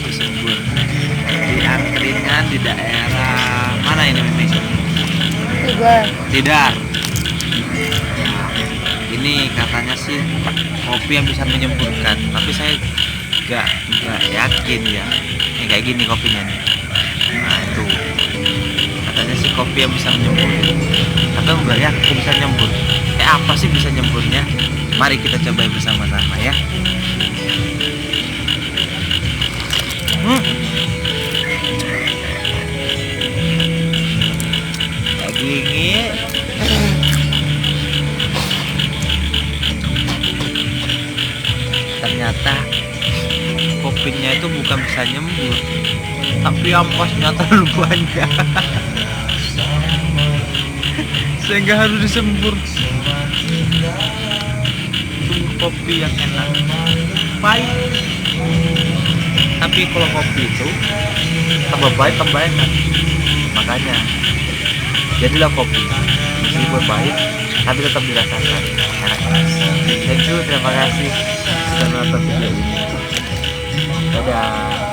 kopi Sembur di angkringan di daerah mana ini Mimi? Tidar. Ini katanya sih kopi yang bisa menyemburkan, tapi saya nggak yakin ya. Ini kayak gini kopinya nih. Nah itu katanya sih kopi yang bisa menyembur, tapi aku nggak yakin bisa nyembur. Kayak apa sih bisa nyemburnya? Mari kita coba bersama-sama ya. Kayak gini. Ternyata kopinya itu bukan bisa nyembur, tapi ampasnya terlalu banyak sehingga harus disembur. Sungguh kopi yang enak, pahit, tapi kalau kopi itu tambah pahit tambah enak. Makanya jadilah kopi meskipun pahit tapi tetap dirasakan enak. Thank you, terima kasih sudah nonton video ini. Dadah.